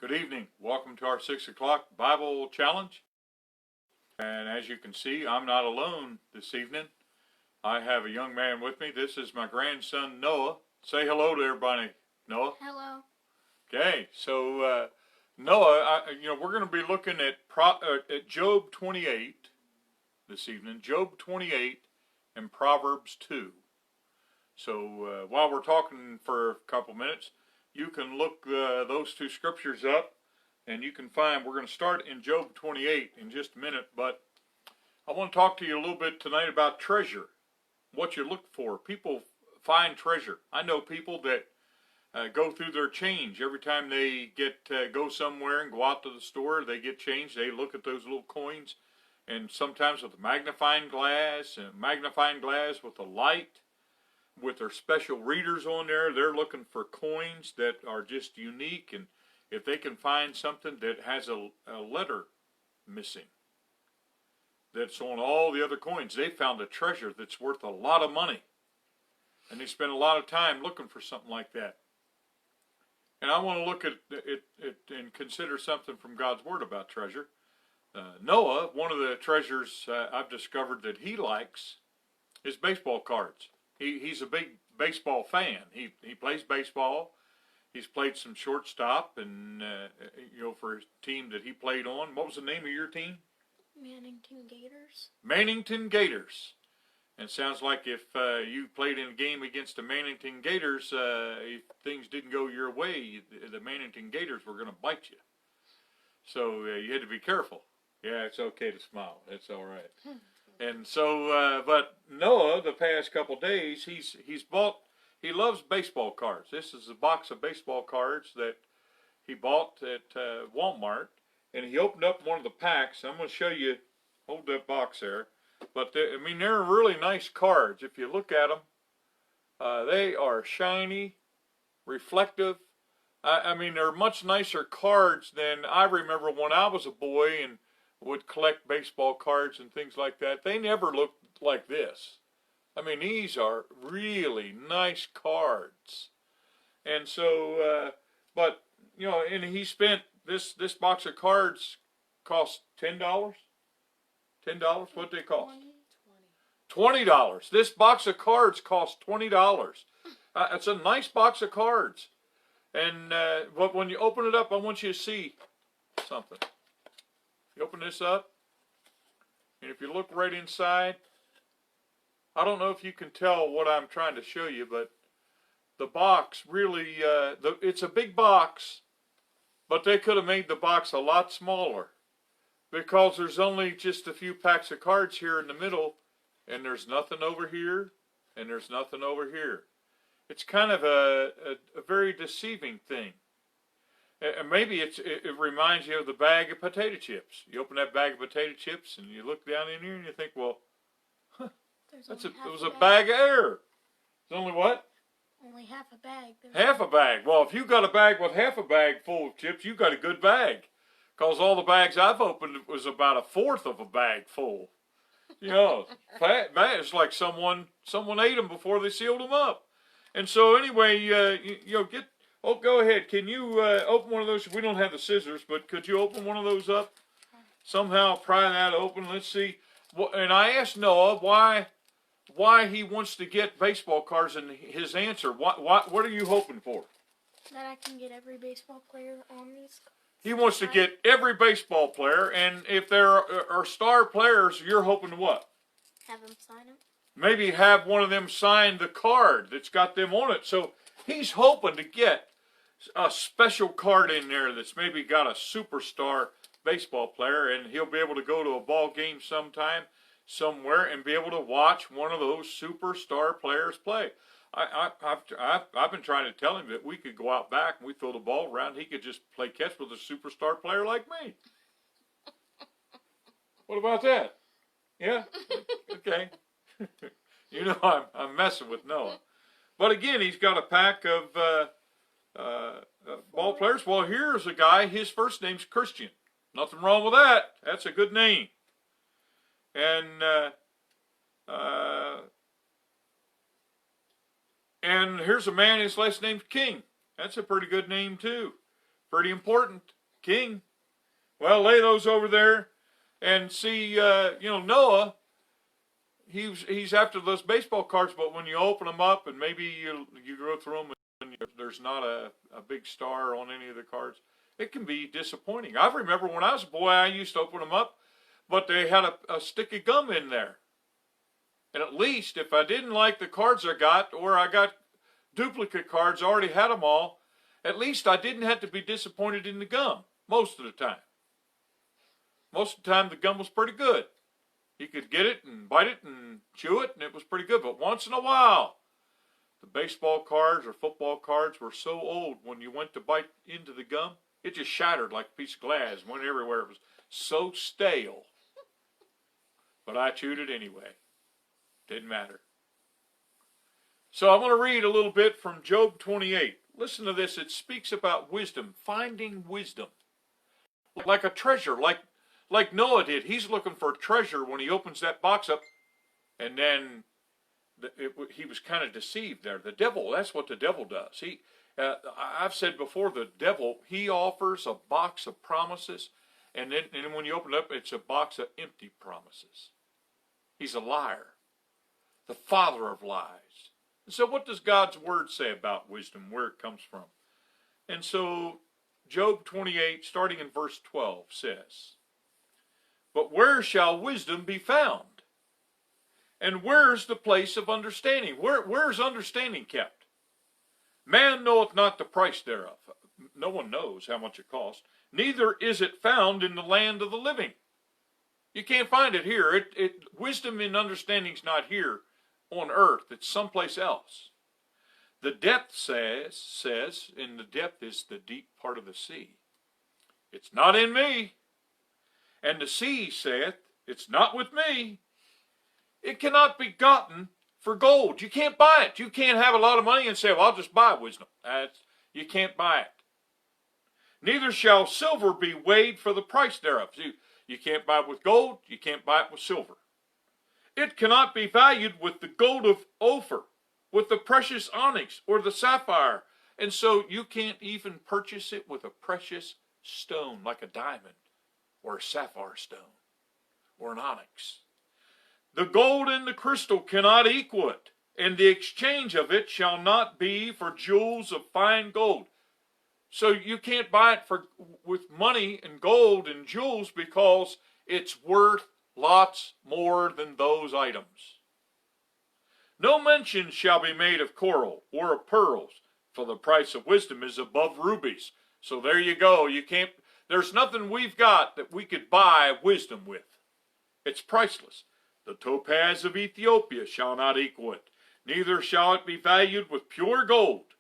Good evening. Welcome to our 6 o'clock Bible Challenge. And as you can see, I'm not alone this evening. I have a young man with me. This is my grandson, Noah. Say hello to everybody, Noah. Hello. Okay, so Noah, we're going to be looking at Job 28 this evening. Job 28 and Proverbs 2. So while we're talking for a couple minutes, you can look those two scriptures up, and you can find, we're going to start in Job 28 in just a minute, but I want to talk to you a little bit tonight about treasure, what you look for. People find treasure. I know people that go through their change. Every time they go somewhere and go out to the store, they get change, they look at those little coins, and sometimes with a magnifying glass with a light, with their special readers on there, they're looking for coins that are just unique, and if they can find something that has a letter missing that's on all the other coins, they found a treasure that's worth a lot of money, and they spend a lot of time looking for something like that. And I want to look at it and consider something from God's Word about treasure. Noah, one of the treasures I've discovered that he likes is baseball cards. He's a big baseball fan. He plays baseball. He's played some shortstop, and for his team that he played on. What was the name of your team? Mannington Gators. Mannington Gators. And it sounds like if you played in a game against the Mannington Gators, if things didn't go your way, the Mannington Gators were going to bite you. So you had to be careful. Yeah, it's okay to smile. It's all right. And so, but Noah, the past couple days, he loves baseball cards. This is a box of baseball cards that he bought at Walmart, and he opened up one of the packs. I'm going to show you, hold that box there. But they're really nice cards. If you look at them, they are shiny, reflective. They're much nicer cards than I remember when I was a boy and would collect baseball cards and things like that. They never looked like this. These are really nice cards. And so, and he spent, this box of cards cost $10? $10? What they cost? $20. This box of cards cost $20. It's a nice box of cards. And but when you open it up, I want you to see something. You open this up, and if you look right inside, I don't know if you can tell what I'm trying to show you, but the box really, it's a big box, but they could have made the box a lot smaller, because there's only just a few packs of cards here in the middle, and there's nothing over here, and there's nothing over here. It's kind of a very deceiving thing. And maybe it reminds you of the bag of potato chips. You open that bag of potato chips, and you look down in here, and you think, well, it was a bag of air. It's only what? Only half a bag. Half a bag. Well, if you got a bag with half a bag full of chips, you got a good bag. Because all the bags I've opened was about a fourth of a bag full. Fat bag. It's like someone ate them before they sealed them up. And so anyway, go ahead. Can you open one of those? We don't have the scissors, but could you open one of those up? Somehow pry that open. Let's see. And I asked Noah why he wants to get baseball cards, and his answer, what are you hoping for? That I can get every baseball player on these. He wants to get every baseball player, and if there are star players, you're hoping to what? Have them sign them. Maybe have one of them sign the card that's got them on it. So he's hoping to get a special card in there that's maybe got a superstar baseball player, and he'll be able to go to a ball game sometime, somewhere, and be able to watch one of those superstar players play. I've been trying to tell him that we could go out back and we throw the ball around. He could just play catch with a superstar player like me. What about that? Yeah? Okay. I'm messing with Noah. But again, he's got a pack of ball players. Well, here's a guy, his first name's Christian. Nothing wrong with that. That's a good name. And here's a man, his last name's King. That's a pretty good name too. Pretty important. king. Well, lay those over there and see, Noah, he's after those baseball cards, but when you open them up and maybe you go through them and there's not a big star on any of the cards, it can be disappointing. I remember when I was a boy, I used to open them up, but they had a stick of gum in there. And at least if I didn't like the cards I got, or I got duplicate cards, already had them all, at least I didn't have to be disappointed in the gum most of the time. Most of the time the gum was pretty good. You could get it and bite it and chew it, and it was pretty good. But once in a while, the baseball cards or football cards were so old, when you went to bite into the gum, it just shattered like a piece of glass, went everywhere. It was so stale. But I chewed it anyway. Didn't matter. So I want to read a little bit from Job 28. Listen to this. It speaks about wisdom, finding wisdom. Like a treasure, like Noah did. He's looking for a treasure when he opens that box up, and then he was kind of deceived there. The devil, that's what the devil does. I've said before, the devil, he offers a box of promises, and then when you open it up, it's a box of empty promises. He's a liar, the father of lies. And so what does God's word say about wisdom, where it comes from? And so Job 28, starting in verse 12, says, "But where shall wisdom be found? And where's the place of understanding?" Where's understanding kept? "Man knoweth not the price thereof." No one knows how much it costs. "Neither is it found in the land of the living." You can't find it here. Wisdom and understanding's not here on earth. It's someplace else. The depth says, and the depth is the deep part of the sea. "It's not in me." And the sea saith, "It's not with me." It cannot be gotten for gold. You can't buy it. You can't have a lot of money and say, "Well, I'll just buy wisdom." You can't buy it. "Neither shall silver be weighed for the price thereof." You can't buy it with gold. You can't buy it with silver. "It cannot be valued with the gold of Ophir, with the precious onyx or the sapphire." And so you can't even purchase it with a precious stone like a diamond or a sapphire stone or an onyx. "The gold and the crystal cannot equal it, and the exchange of it shall not be for jewels of fine gold." So you can't buy it with money and gold and jewels, because it's worth lots more than those items. "No mention shall be made of coral or of pearls, for the price of wisdom is above rubies." So there you go. There's nothing we've got that we could buy wisdom with. It's priceless. "The topaz of Ethiopia shall not equal it, neither shall it be valued with pure gold."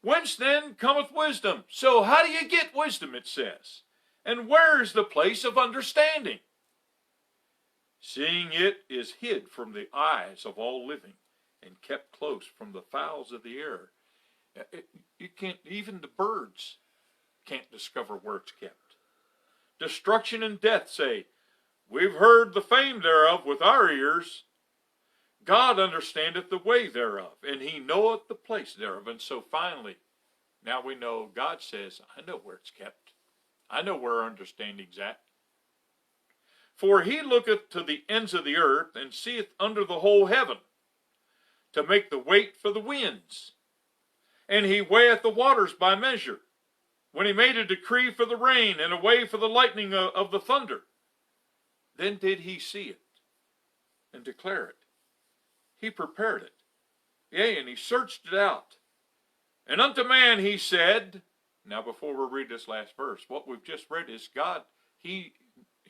Whence then cometh wisdom? So how do you get wisdom, it says? "And where is the place of understanding? Seeing it is hid from the eyes of all living, and kept close from the fowls of the air." You can't, even the birds can't discover where it's kept. "Destruction and death say, We've heard the fame thereof with our ears. God understandeth the way thereof, and he knoweth the place thereof." And so finally, now we know God says, "I know where it's kept. I know where our understanding's at. For he looketh to the ends of the earth, and seeth under the whole heaven, to make the weight for the winds. And he weigheth the waters by measure, when he made a decree for the rain, and a way for the lightning of the thunder. Then did he see it, and declare it. He prepared it, yea, and he searched it out. And unto man he said," now before we read this last verse, what we've just read is God, he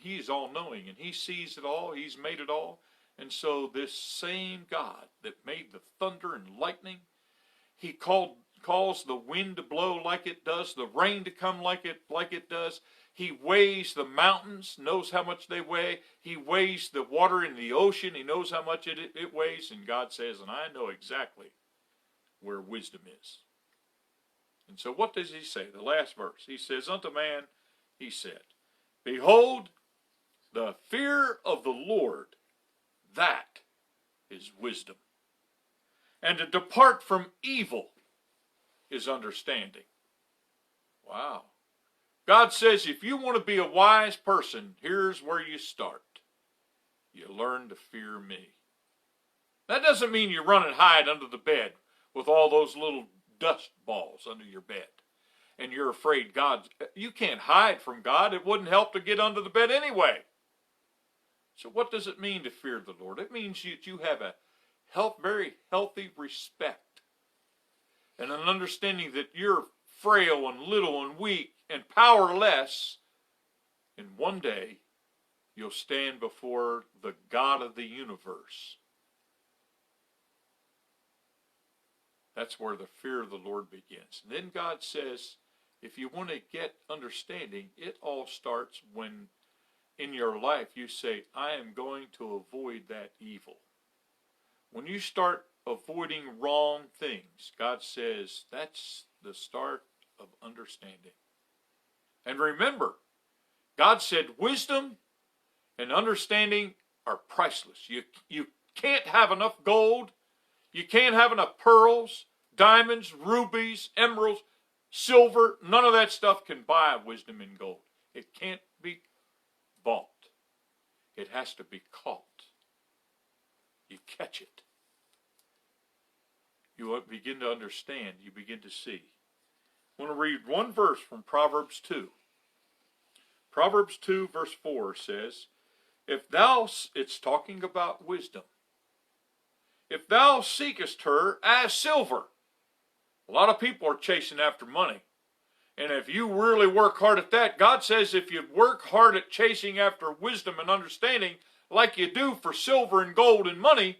is all-knowing, and he sees it all, he's made it all. And so this same God that made the thunder and lightning, he calls the wind to blow like it does, the rain to come like it does. He weighs the mountains, knows how much they weigh. He weighs the water in the ocean. He knows how much it weighs. And God says, "And I know exactly where wisdom is." And so what does he say? The last verse. He says, "Unto man he said, Behold, the fear of the Lord, that is wisdom. And to depart from evil is understanding." Wow. God says if you want to be a wise person, here's where you start. You learn to fear me. That doesn't mean you run and hide under the bed with all those little dust balls under your bed. And you're afraid you can't hide from God. It wouldn't help to get under the bed anyway. So what does it mean to fear the Lord? It means that you have a very healthy respect and an understanding that you're frail and little and weak and powerless. And one day you'll stand before the God of the universe. That's where the fear of the Lord begins. And then God says, if you want to get understanding, it all starts when in your life you say, I am going to avoid that evil. When you start avoiding wrong things, God says that's the start of understanding. And remember, God said wisdom and understanding are priceless. You can't have enough gold. You can't have enough pearls, diamonds, rubies, emeralds, silver. None of that stuff can buy wisdom and gold. It can't be bought. It has to be caught. You catch it. You begin to understand. You begin to see. I want to read one verse from Proverbs 2. Proverbs 2 verse 4 says, it's talking about wisdom. If thou seekest her as silver. A lot of people are chasing after money. And if you really work hard at that, God says if you work hard at chasing after wisdom and understanding like you do for silver and gold and money,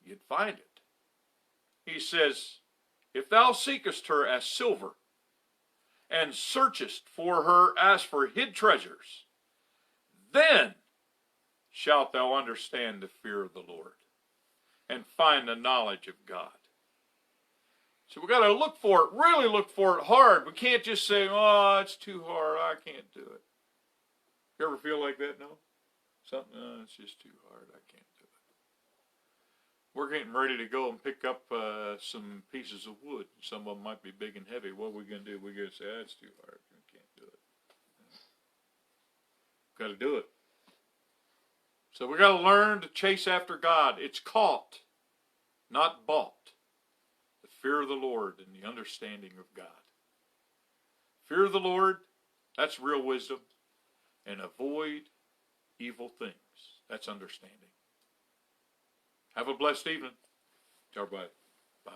you'd find it. He says, if thou seekest her as silver and searchest for her as for hid treasures, then shalt thou understand the fear of the Lord and find the knowledge of God. So we got to look for it, really look for it hard. We can't just say, oh, it's too hard, I can't do it. You ever feel like that, no? Something, it's just too hard, I can't do it. We're getting ready to go and pick up some pieces of wood. Some of them might be big and heavy. What are we going to do? We're going to say, it's too hard, I can't do it. Got to do it. So we got to learn to chase after God. It's caught, not bought. The fear of the Lord and the understanding of God. Fear of the Lord, that's real wisdom. And avoid evil things. That's understanding. Have a blessed evening. Everybody. Bye.